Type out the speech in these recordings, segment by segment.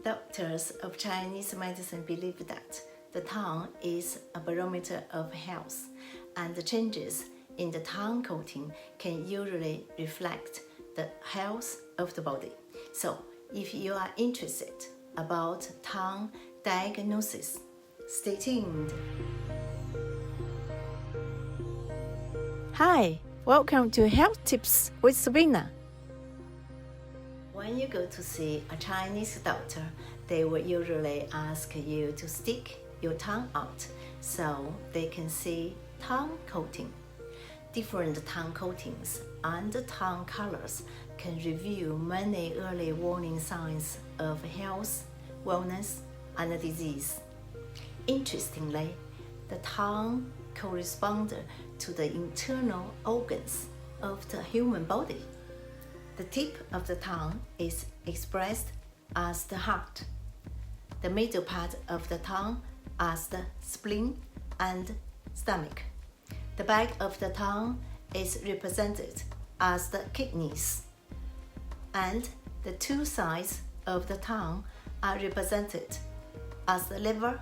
Doctors of Chinese medicine believe that the tongue is a barometer of health, and the changes in the tongue coating can usually reflect the health of the body. So, if you are interested about tongue diagnosis, stay tuned. Hi, welcome to Health Tips with Serpina. When you go to see a Chinese doctor, they will usually ask you to stick your tongue out so they can see tongue coating. Different tongue coatings and tongue colors can reveal many early warning signs of health, wellness, and disease. Interestingly, the tongue corresponds to the internal organs of the human body. The tip of the tongue is expressed as the heart, the middle part of the tongue as the spleen and stomach. The back of the tongue is represented as the kidneys, and the two sides of the tongue are represented as the liver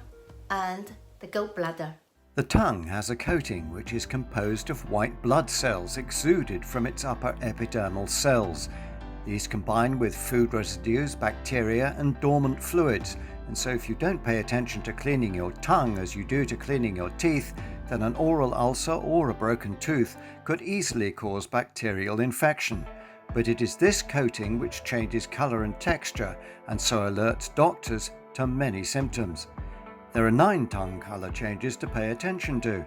and the gallbladder. The tongue has a coating which is composed of white blood cells exuded from its upper epidermal cells. These combine with food residues, bacteria, and dormant fluids, and so if you don't pay attention to cleaning your tongue as you do to cleaning your teeth, then an oral ulcer or a broken tooth could easily cause bacterial infection. But it is this coating which changes colour and texture, and so alerts doctors to many symptoms. There are 9 tongue colour changes to pay attention to.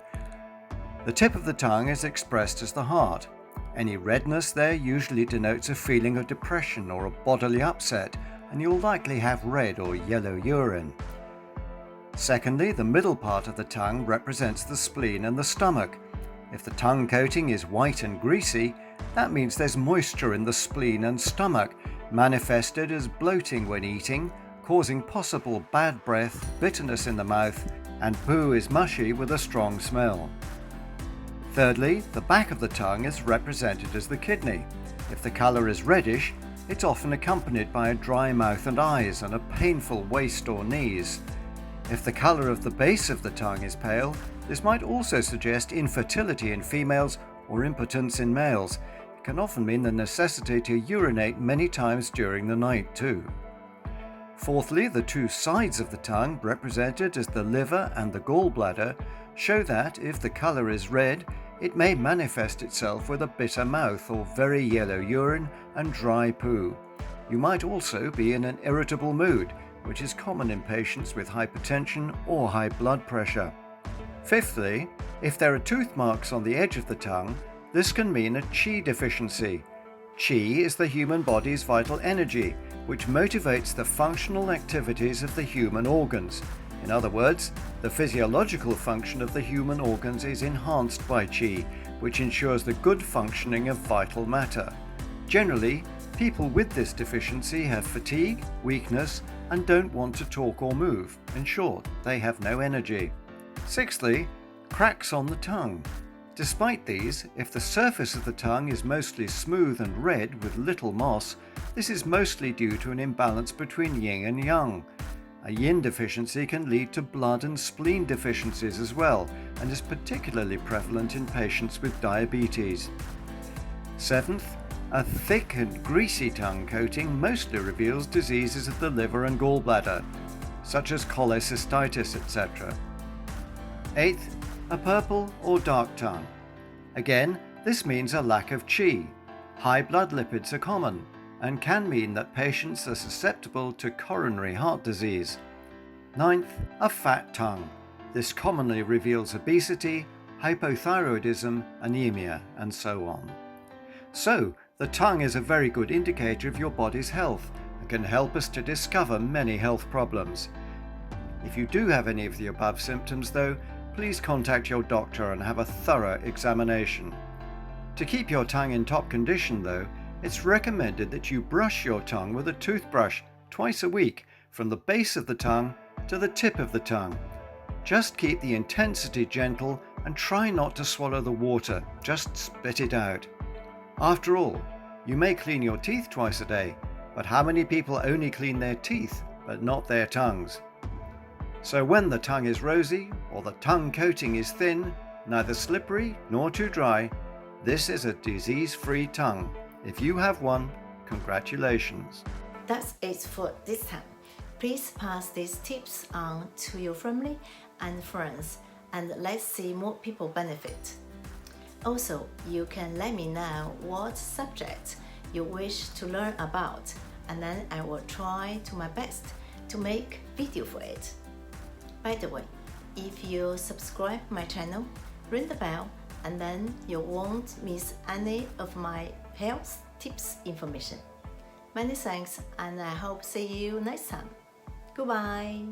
The tip of the tongue is expressed as the heart. Any redness there usually denotes a feeling of depression or a bodily upset, and you'll likely have red or yellow urine. Secondly, the middle part of the tongue represents the spleen and the stomach. If the tongue coating is white and greasy, that means there's moisture in the spleen and stomach, manifested as bloating when eating, causing possible bad breath, bitterness in the mouth, and poo is mushy with a strong smell. Thirdly, the back of the tongue is represented as the kidney. If the colour is reddish, it's often accompanied by a dry mouth and eyes and a painful waist or knees. If the colour of the base of the tongue is pale, this might also suggest infertility in females or impotence in males. It can often mean the necessity to urinate many times during the night too. Fourthly, the two sides of the tongue, represented as the liver and the gallbladder, show that if the colour is red, it may manifest itself with a bitter mouth or very yellow urine and dry poo. You might also be in an irritable mood, which is common in patients with hypertension or high blood pressure. Fifthly, if there are toothmarks on the edge of the tongue, this can mean a qi deficiency. Qi is the human body's vital energy, which motivates the functional activities of the human organs. In other words, the physiological function of the human organs is enhanced by qi, which ensures the good functioning of vital matter. Generally, people with this deficiency have fatigue, weakness, and don't want to talk or move. In short, they have no energy. Sixthly, cracks on the tongue. Despite these, if the surface of the tongue is mostly smooth and red with little moss, this is mostly due to an imbalance between yin and yang. A yin deficiency can lead to blood and spleen deficiencies as well, and is particularly prevalent in patients with diabetes. Seventh, a thick and greasy tongue coating mostly reveals diseases of the liver and gallbladder, such as cholecystitis, etc. Eighth, a purple or dark tongue. Again, this means a lack of qi. High blood lipids are common and can mean that patients are susceptible to coronary heart disease. Ninth, a fat tongue. This commonly reveals obesity, hypothyroidism, anemia, and so on. So, the tongue is a very good indicator of your body's health and can help us to discover many health problems. If you do have any of the above symptoms though, please contact your doctor and have a thorough examination. To keep your tongue in top condition though, it's recommended that you brush your tongue with a toothbrush twice a week from the base of the tongue to the tip of the tongue. Just keep the intensity gentle and try not to swallow the water, just spit it out. After all, you may clean your teeth twice a day, but how many people only clean their teeth but not their tongues. So when the tongue is rosy or the tongue coating is thin, neither slippery nor too dry, this is a disease-free tongue. If you have one, congratulations. That's it for this time. Please pass these tips on to your family and friends, and let's see more people benefit. Also, you can let me know what subject you wish to learn about, and then I will try to my best to make video for it. By the way, if you subscribe my channel, ring the bell, and then you won't miss any of my health tips information. Many thanks, and I hope see you next time. Goodbye.